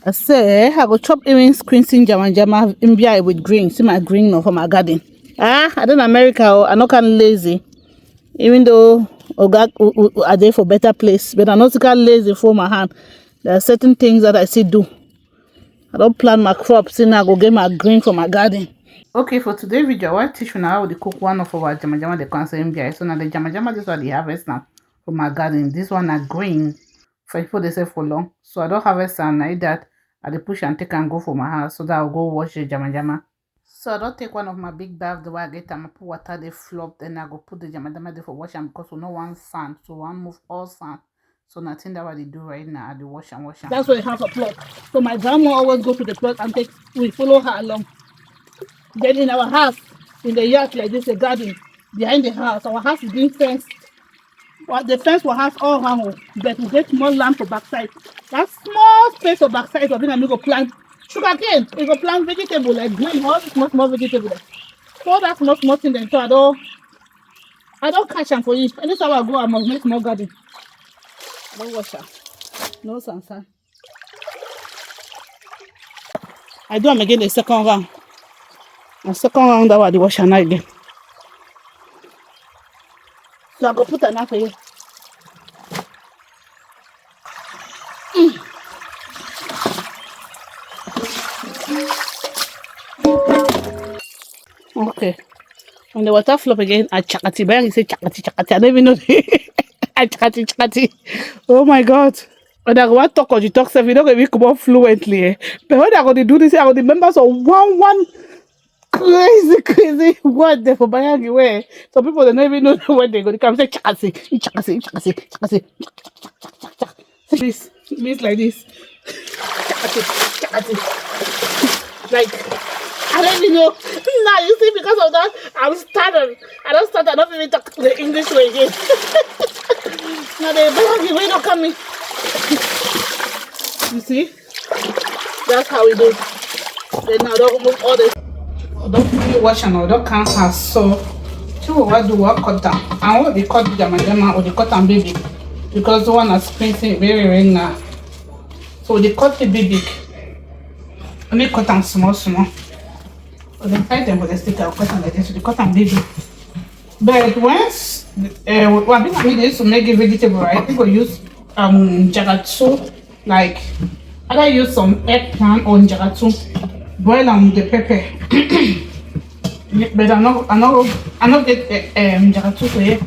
I say I go chop even squinting jama Mbia with green. See my green no for my garden. I don't America. I no can lazy. Even though Oga are there for better place, but I not can lazy for my hand. There are certain things that I still do. I don't plant my crops. See now I go get my green for my garden. Okay, for today's video, I want to teach you now how to cook one of our jama the cancer Mbia. So now the jama this one the harvest now for my garden. This one are green. For people they say folong. So I don't harvest and I eat that. I dey push and take and go for my house so that I'll go wash the jama. So I don't take one of my big bags the way I get them. I put water they flop. Then I go put the jama there for wash and because we no want sand. So I move all sand. So nothing that what they do right now. I do wash and wash. That's why I have a plot. So my grandma always go to the plot and take. We follow her along. Then in our house, in the yard like this, a garden behind the house. Our house is being fenced. Well, the fence will have all around, but we get more land for backside. That small space for backside, we're going to plant sugar cane. We go plant vegetable like green, all this small vegetable. So that's small thing then. So I don't catch them for you. Anytime I go, I must make more garden. I don't wash them. No sunshine. I do them again the second round. The second round that was the wash and again. So I go put an for you. Okay. When the water flop again, I chakati. But I say chakati. I don't even know. I chakati. Oh my God. When I go to talk or you talk stuff, you don't even come out fluently. Eh? But when I go to do this, I go to members of one crazy word there for Bayagi way. Some people they don't even know when they go to come say chakasi. This means like this. Chakati. Like I don't even know. Now you see because of that, I'm startled. I don't even talk the English way again. Now the Bayagi way don't come in. You see? That's how we do. Then now don't move all this. Don't really wash and all that can't have so what do what cut down and what they cut jama or they cut and baby because the one is printing very now. So they cut the baby and they cut them small. So they fight them with the stick of cut and like this, so they cut and baby. But once they used to make a vegetable, right? People use jagatu, like either use some eggplant or jagatu. Boil them with the pepper. But I not get jagatu for here.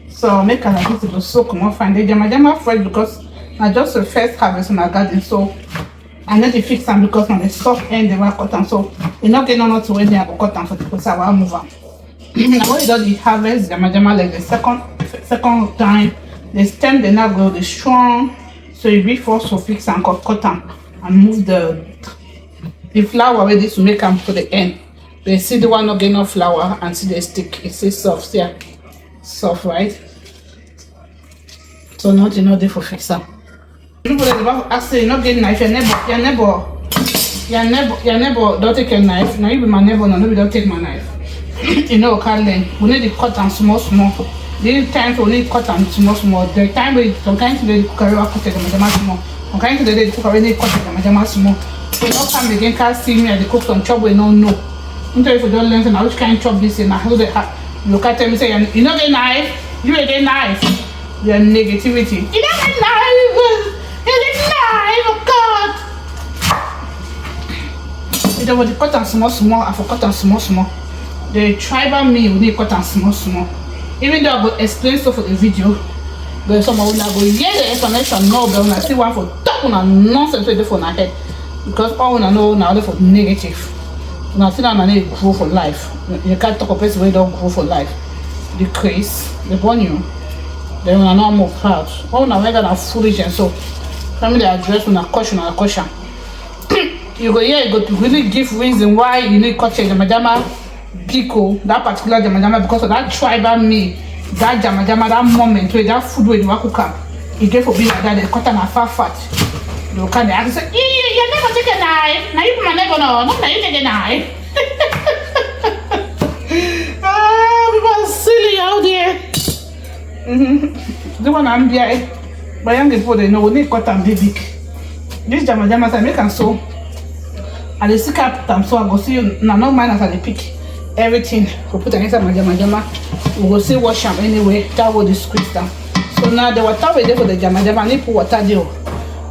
So make a like this to soak more fine. The jama fresh because I just the first harvest in my garden. So I need to fix them because on the soft end they were cut them. So you not get no to when they have cut them for the because I will move them. Now when you do the harvest jama like the second time, the stem they now go the strong. So you be forced to fix and cut them and move the flour ready to make them to the end. They see the one not get no flour and see the stick. It says soft, yeah. Soft, right? So not there for fix them. People ask you not get knife, your neighbor don't take a knife. Now you be my neighbor, no, nobody don't take my knife. You know, can't learn. We need to cut them small. The time we need to cut them small. The time we some kind of the curry cut them small. Some kind of the curry need cut them small. So no time again can't see me at the cook some chop we don't know. Until if you don't learn now which kind of chop this in, I hold it look at them and say you know get knife, you get knife. Your negativity. You don't get knife. You get knife, oh God. You don't want to cut them small. I forgot them small. The tribal me we need cut them small. Even though I go explain stuff for the video, but someone will go hear the explanation no, but when I see one for talk on nonsense with the phone ahead. Because all I know now for negative. When I see that I need to grow for life. You can't talk a person where don't grow for life. The craze, the burn you. Then when I know I'm more proud. All I wear that foolish and so family address when I caution. You go here, you go to really give reason why you need cut the majama pico, that particular jamajama because of that tribal me, that jamajama, that moment where that food where you want to cook. You get for being like that, they cut and a fat. You can't ask, you never take a knife. Now you my neighbor no, not you take a knife. People are silly out there. The one I'm here, but young people they know we need cut and be big. This jama jama I make am so. And the stick up them so I go see you now. No mind as I pick everything. We put against my jama jama. We go see wash them anyway. That will the squeeze down. So now the water we there for the jama jama. I need put water there.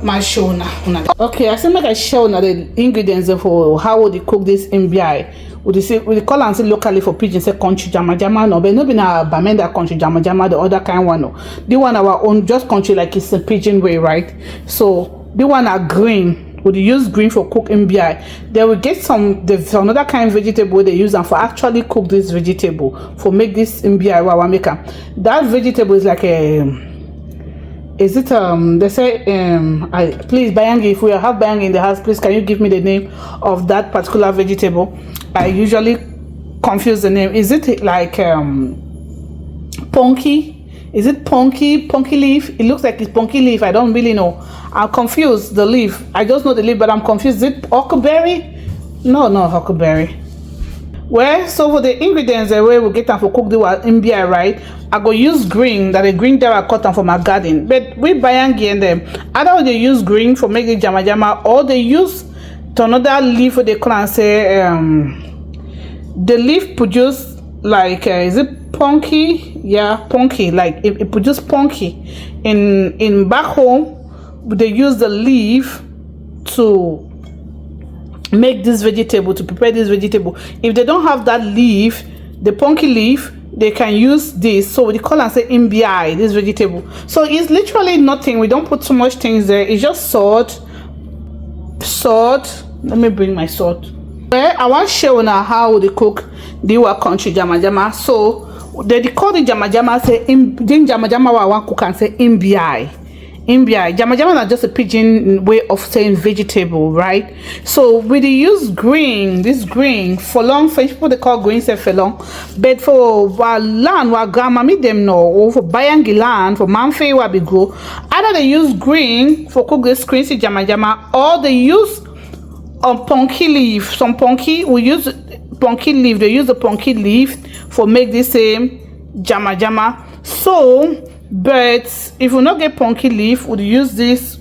My show now. Okay, I say make I show now the ingredients for how would they cook this Mbia. Would they say we call and say locally for pigeon say country jama jama no, but no be na Bamenda country jama jama the other kind one no. The one our own just country like it's a pigeon way, right? So the one are green. Would use green for cook Mbia. They will get there's another kind of vegetable they use and for actually cook this vegetable for make this Mbia wawa maker. That vegetable is like a is it they say please Bayangi, if we have Bayangi in the house, please can you give me the name of that particular vegetable? I usually confuse the name. Is it like punky? Is it punky leaf? It looks like it's punky leaf. I don't really know. I'm confused the leaf. I just know the leaf, but I'm confused. Is it huckleberry? No, huckleberry. Well, so for the ingredients the way we get them for cook the Mbia, right? I go use green, that the green that I cut them from my garden. But we Bayangi and them either they use green for making jama jama, or they use to another leaf for the call and say the leaf produce like is it punky? Yeah, punky. Like it produce punky. In back home they use the leaf to make this vegetable, to prepare this vegetable. If they don't have that leaf, the punky leaf, they can use this. So we call and say Mbia, this vegetable. So it's literally nothing. We don't put too much things there. It's just salt. Let me bring my salt. Well, I want to show now how they cook the country jama jama. So they call the jama jama say jama jama I want cook and say Mbia. Mbia, jama jama is just a pidgin way of saying vegetable, right? So we use green, this green, folong, French people they call green say folong. But for our land, our grandma me them know, or for Bayangi land, for Manfe where we go, either they use green for cook this crazy jama jama, or they use punky leaf. Some punky, we use punky leaf, they use the punky leaf for make this same jama jama. So but if we not get punky leaf, would use this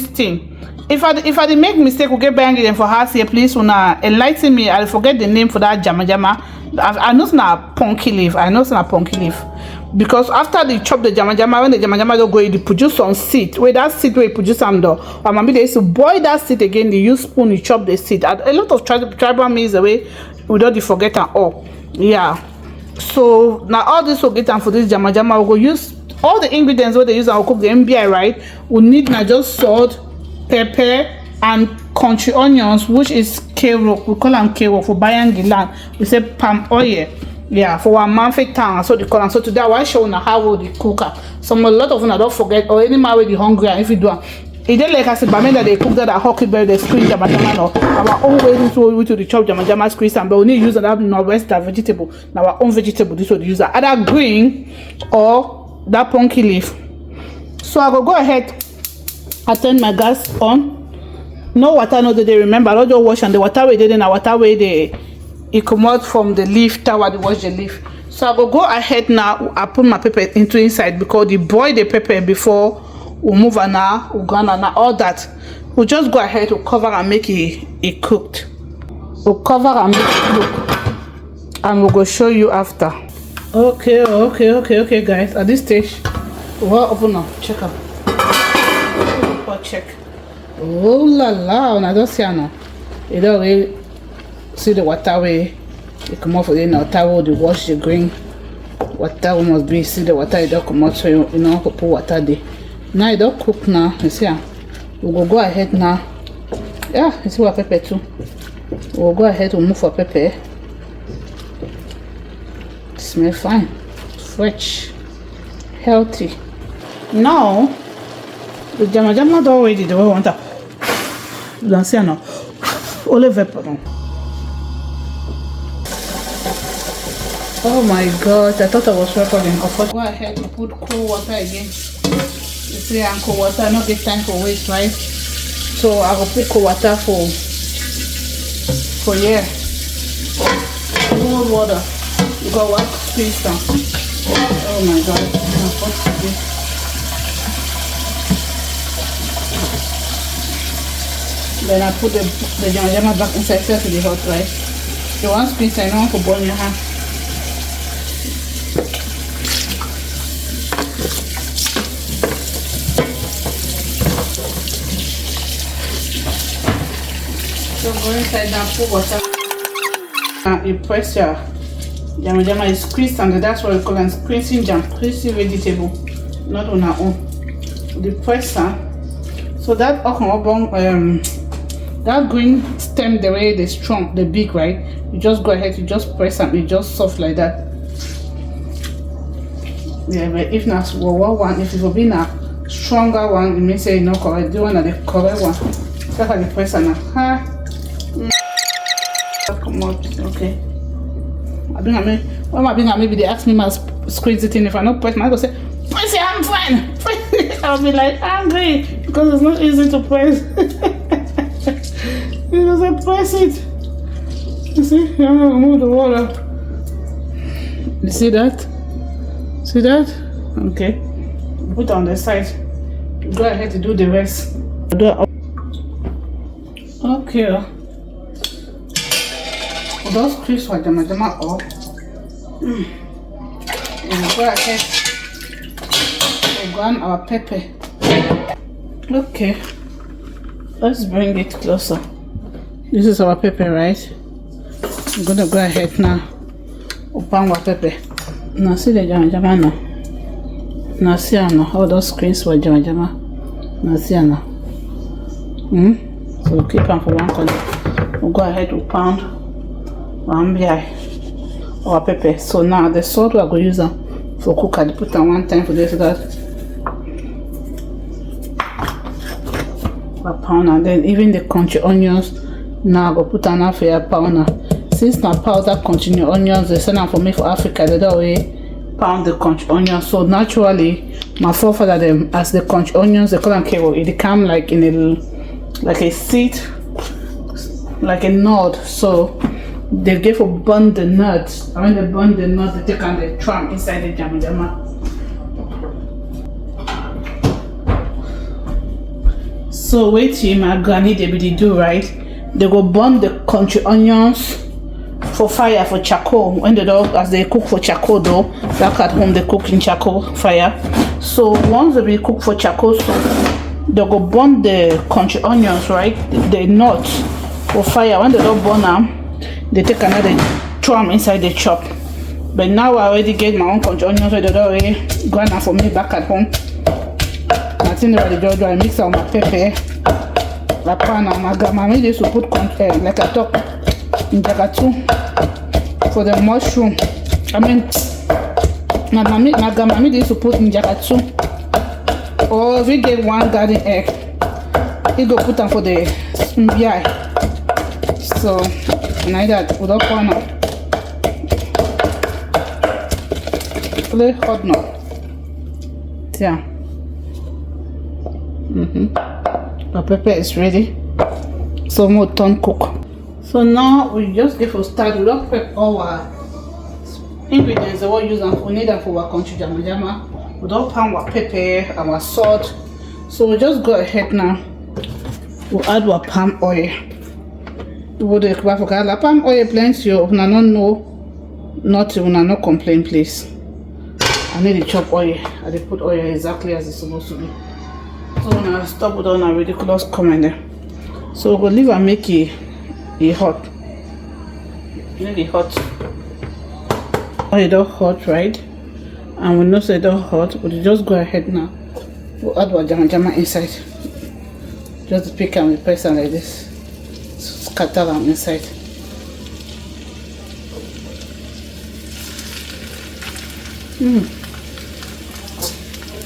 thing. If I make mistake, we get banging them for house here, please wanna enlighten me. I'll forget the name for that jama jama. I know it's not punky leaf. I know it's not punky leaf. Because after they chop the jama jama, when the jama jama don't go, they produce some seed. Where that seed where you produce some though. Or maybe they used to boil that seed again, they use spoon, you chop the seed. A lot of tribal means away without the forget and all. Yeah. So now all this will get them for this jama jama. We'll go use all the ingredients what they use and cook the Mbia, right? We need now just salt, pepper, and country onions, which is K-rock. We call them K-rock for Bayangi land. We say palm oil. Yeah, for our Manfe town. So they call them. So today I want to show you how we cook her. Some a lot of them don't forget, or any man with the hungry, and if you do it then like I said, Bamenda they cook that at huckleberry, they squeeze jama jama no. Our own way to the chop jama jama squeeze and but we need to use that northwestern vegetable. Now our own vegetable, this would use either green or that punky leaf. So I will go ahead and turn my gas on. No water, no they remember. I don't just wash and the water way they then water way it come out from the leaf tower they wash the leaf. So I will go ahead now. I put my pepper into inside because they boil the pepper before we move on now, we gonna now all that. We'll just go ahead to cover and make it cooked. We'll cover and make it cooked. And we'll go show you after. Okay, guys. At this stage, we'll open up. Check up. Check. Oh la la! I don't see now. You don't really see the water way. You come off with the water. They wash the green. Water must be see the water. You don't come out so you know how to put water there. Now it don't cook now. You see, we'll go ahead now. Yeah, you see what pepper too. We'll go ahead to move for pepper. Smell fine, fresh, healthy. Now the jama jama don't already the way we want to. Don't see now. Olive pepper. Oh my God! I thought I was recording. Go ahead and put cool water again. You see, and cold water. I don't get time for waste, right? So I will put cold water for yeah. Cold water. You got what? Squeeze down. Oh my God. What's this? Then I put the jama jama back inside, set to the hot, right? You want squeeze and you want to burn your hand. So go inside and put water. You press your jama jama is squeezed, and that's what we call a squeezing jam, squeezing vegetable, not on our own. The presser, so that that green stem, the way they strong, the big, right? You just go ahead, you just press and it just soft like that. Yeah, but if not one, if it will be a stronger one, it may say no correct. The one that the correct one. That's how the presser now. Come out, okay. Maybe they ask me my squeeze it in. If I not press, I go say, press it, I'm fine. I'll be like angry because it's not easy to press. Because I press it. You see, I'm gonna remove the water. You see that? See that? Okay. Put it on the side. Go ahead to do the rest. Okay. Those crisps are jama jama up. And go ahead. We'll go on our pepper. Okay. Let's bring it closer. This is our pepper, right? I'm gonna go ahead now. Open our pepper. Now see the jama jama now. Now see all those crisps were jama jama. Now see now. So we'll keep them for one corner. We'll go ahead to pound Mbia our pepper. So now the salt we are going to use for cook. I put on one time for this that a pound, and then even the crunchy onions now I go put on for a pounder. Since now powder crunchy onions they send them for me for Africa, they don't way pound the crunchy onions. So naturally my forefather them as the crunchy onions they call them cable. It come like in a like a seed, like a nut. So they give for burn the nuts. And when they burn the nuts, they take and they tram inside the jama jama. So wait till my granny they be do right. They go burn the crunchy onions for fire for charcoal. When the dog as they cook for charcoal though, back at home they cook in charcoal fire. So once they be cook for charcoal, so they go burn the crunchy onions, right? The nuts for fire. When they don't burn them, they take another tram inside the chop. But now I already get my own crunchy onions, so they don't already go now for me back at home. I think I mix out my pepper, la pan, and my grandma used to put like a top in jagatu for the mushroom. I mean, my grandma used to put in jagatu. Or if we get one garden egg, he go put them for the Mbia. So like that without corner. Play hot now. Yeah. The pepper is ready. So more turn cook. So now we just give a start. We don't prep all our ingredients that we use and we need them for our country jama jama. We don't pan our pepper, our salt. So we just go ahead now. We'll add our palm oil. The palm oil plenty. If I don't know nothing, when I not complain, please. I need to chop oil. I did put oil exactly as it's supposed to be. So when I stop with all a ridiculous comment there. So we'll leave and make it hot. Make it hot. Oil don't hot, right? And we know say it don't hot, we'll just go ahead now. We'll add our jama jama inside. Just pick and we press them like this. Scatter them inside.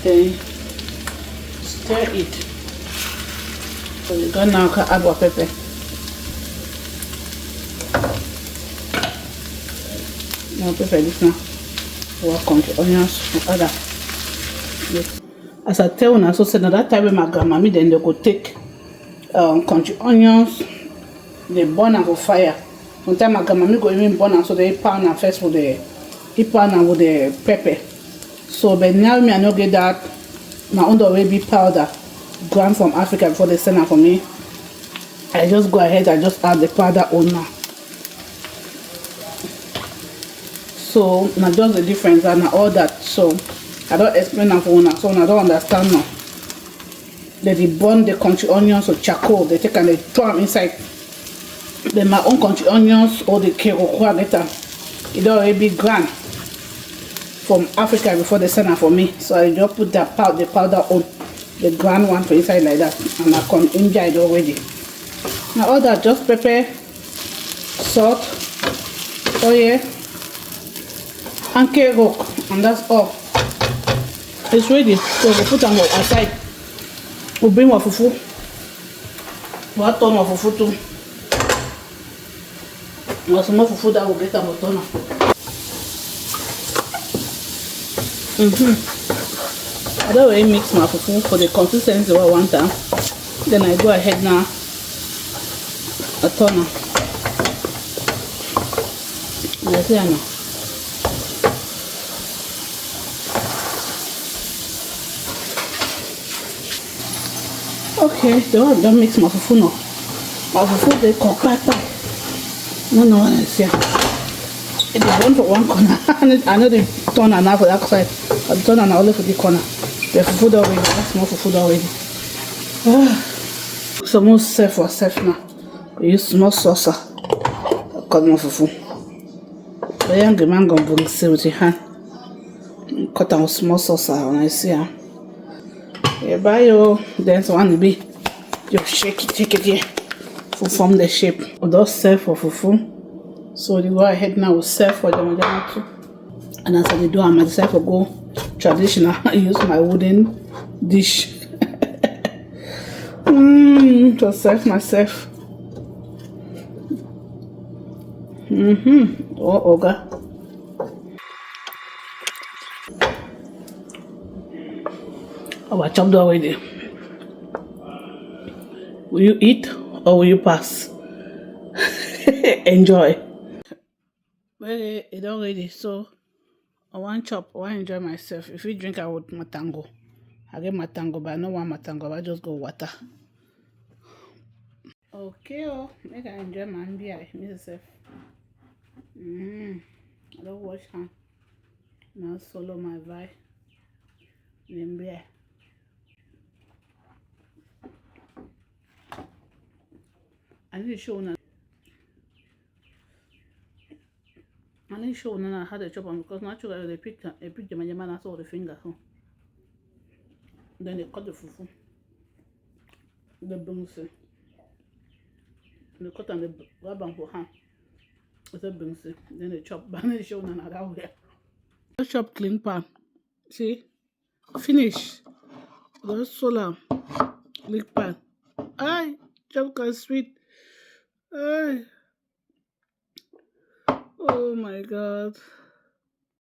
Then stir it. So we go now add our pepper. Now pepper this now. Work on the onions and other. As I tell you, so said that time when my grandma then they go take country onions, they burn them for fire. Sometimes my grandma go even burn them so they pound them first with the pepper. So but now me I not get that my own already powder ground from Africa before they send them for me. I just go ahead and just add the powder on now. So now just the difference and all that. So I don't explain that for now. So I don't understand now. They burn the country onions or charcoal. They take and they throw them inside. Then my own country onions or the kerokwa later. It already be ground from Africa before they send it for me. So I just put the powder on the ground one for inside like that, and I can enjoy it already. Now all that, just pepper, salt, oil, and carrot, and that's all. It's ready. So we put them aside. We bring our fufu. We'll turn our fufu too. There's some more fufu that will get our turn. I don't really mix my fufu for the consistency I want. Then I go ahead now. A turn. Let's see now. Okay, don't mix my fufu now. My fufu they compact. No, I see. It is one for one corner. I know the turn and half for that side. I turn and only for the corner. The fufu already. That's more fufu already. So most safe for safe now. We use small saucer. Cut more fufu. The young man gonna bring it with your hand. Cut down small saucer when I see her. Yeah, buy your then one to be. You shake it, take it here. Form the shape. We just serve for fufu. So they go ahead now we serve for them too. And as I do, I myself go traditional. I use my wooden dish to serve myself. Oh, oga. Oh, I chopped already. Will you eat or will you pass? Enjoy. Well, it's already so. I want chop. I want enjoy myself. If you drink, I would matango. I get matango, but I don't want matango. I just go water. Okay, oh, make I enjoy my Mbia myself. I don't wash hand. Now solo my vibe. Mbia. I need to show now. I need to show now how to chop them because naturally they pick the manjama all the finger. So then they cut the fufu. The bones. They cut and they grab them for hand. It's a bones. Then they chop. But I need to show now that way. Just chop clean pan. See? Finish. Just solar. Clean pan. Aye. Chop can sweet. Aye. Oh my God.